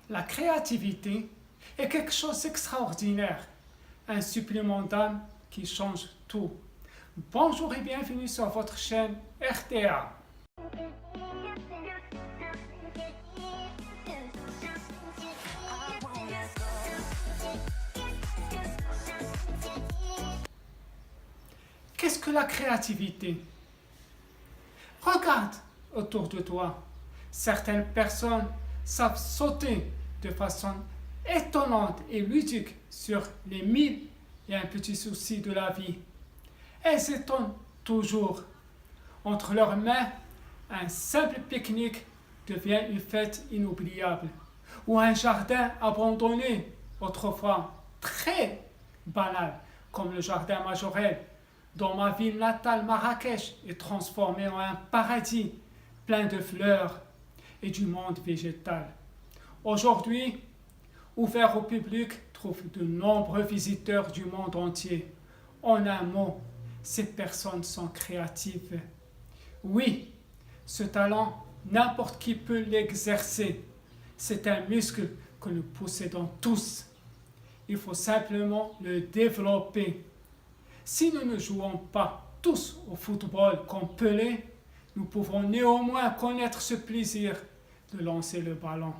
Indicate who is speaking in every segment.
Speaker 1: La créativité est quelque chose d'extraordinaire, un supplément d'âme qui change tout. Bonjour et bienvenue sur votre chaîne RTA. Qu'est-ce que la créativité? Regarde autour de toi. Certaines personnes savent sauter de façon étonnante et ludique sur les mille et un petits soucis de la vie. Elles s'étonnent toujours. Entre leurs mains, un simple pique-nique devient une fête inoubliable. Ou un jardin abandonné, autrefois très banal, comme le jardin Majorel, dont ma ville natale Marrakech est transformée en un paradis plein de fleurs et du monde végétal. Aujourd'hui, ouvert au public, trouve de nombreux visiteurs du monde entier. En un mot, ces personnes sont créatives. Oui, ce talent, n'importe qui peut l'exercer. C'est un muscle que nous possédons tous. Il faut simplement le développer. Si nous ne jouons pas tous au football comme Pelé, nous pouvons néanmoins connaître ce plaisir de lancer le ballon.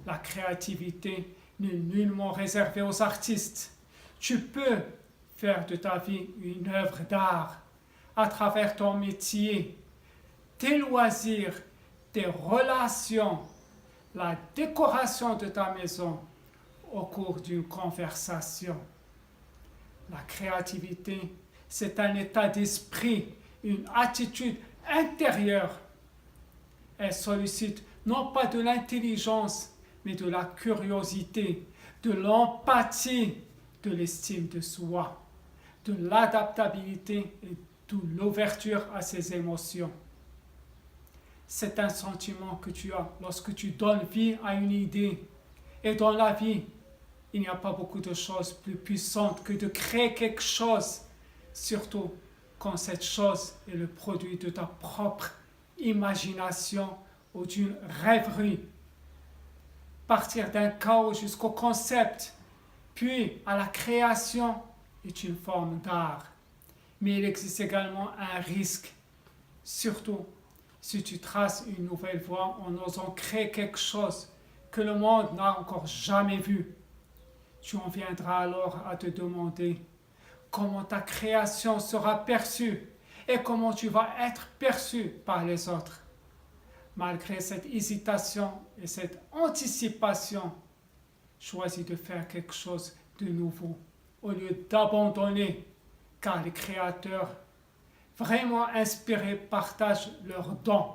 Speaker 1: La créativité n'est nullement réservée aux artistes. Tu peux faire de ta vie une œuvre d'art à travers ton métier, tes loisirs, tes relations, la décoration de ta maison au cours d'une conversation. La créativité, c'est un état d'esprit, une attitude intérieure. Elle sollicite non pas de l'intelligence, mais de la curiosité, de l'empathie, de l'estime de soi, de l'adaptabilité et de l'ouverture à ses émotions. C'est un sentiment que tu as lorsque tu donnes vie à une idée. Et dans la vie, il n'y a pas beaucoup de choses plus puissantes que de créer quelque chose, surtout quand cette chose est le produit de ta propre imagination ou d'une rêverie. Partir d'un chaos jusqu'au concept, puis à la création, est une forme d'art. Mais il existe également un risque, surtout si tu traces une nouvelle voie en osant créer quelque chose que le monde n'a encore jamais vu. Tu en viendras alors à te demander comment ta création sera perçue et comment tu vas être perçu par les autres. Malgré cette hésitation et cette anticipation, choisis de faire quelque chose de nouveau au lieu d'abandonner, car les créateurs vraiment inspirés partagent leurs dons,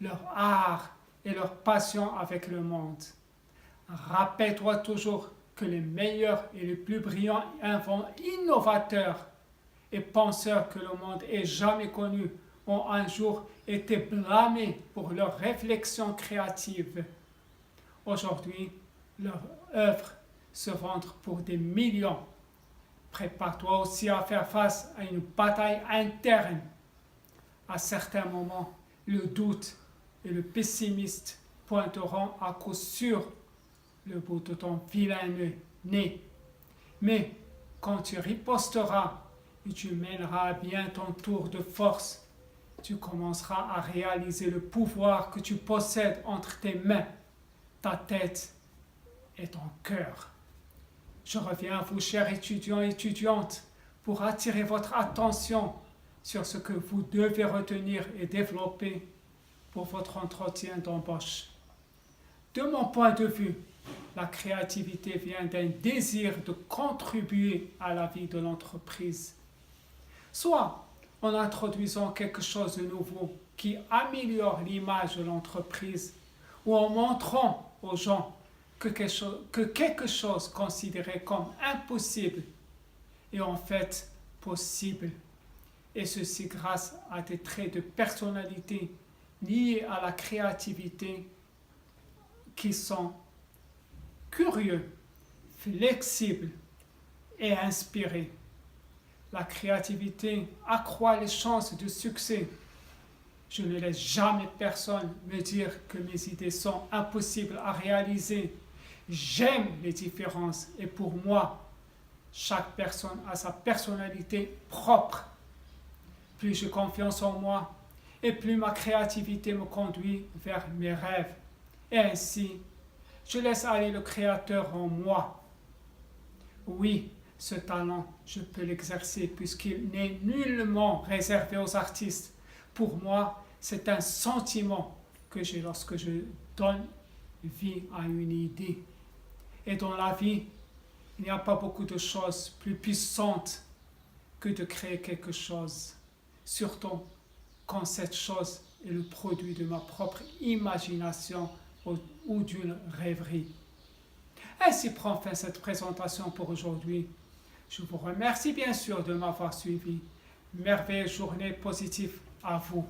Speaker 1: leur art et leur passion avec le monde. Rappelle-toi toujours que les meilleurs et les plus brillants innovateurs et penseurs que le monde ait jamais connus ont un jour été blâmés pour leurs réflexions créatives. Aujourd'hui, leurs œuvres se vendent pour des millions. Prépare-toi aussi à faire face à une bataille interne. À certains moments, le doute et le pessimiste pointeront à coup sûr le bout de ton vilain nez. Mais quand tu riposteras et tu mèneras à bien ton tour de force, tu commenceras à réaliser le pouvoir que tu possèdes entre tes mains, ta tête et ton cœur. Je reviens à vous, chers étudiants et étudiantes, pour attirer votre attention sur ce que vous devez retenir et développer pour votre entretien d'embauche. De mon point de vue, la créativité vient d'un désir de contribuer à la vie de l'entreprise. Soit en introduisant quelque chose de nouveau qui améliore l'image de l'entreprise, ou en montrant aux gens que quelque chose considéré comme impossible est en fait possible. Et ceci grâce à des traits de personnalité liés à la créativité qui sont curieux, flexibles et inspirés. La créativité accroît les chances de succès. Je ne laisse jamais personne me dire que mes idées sont impossibles à réaliser. J'aime les différences et pour moi, chaque personne a sa personnalité propre. Plus j'ai confiance en moi et plus ma créativité me conduit vers mes rêves. Et ainsi, je laisse aller le Créateur en moi. Oui, ce talent, je peux l'exercer puisqu'il n'est nullement réservé aux artistes. Pour moi, c'est un sentiment que j'ai lorsque je donne vie à une idée. Et dans la vie, il n'y a pas beaucoup de choses plus puissantes que de créer quelque chose. Surtout quand cette chose est le produit de ma propre imagination ou d'une rêverie. Ainsi prend fin cette présentation pour aujourd'hui. Je vous remercie bien sûr de m'avoir suivi. Merveilleuse journée positive à vous.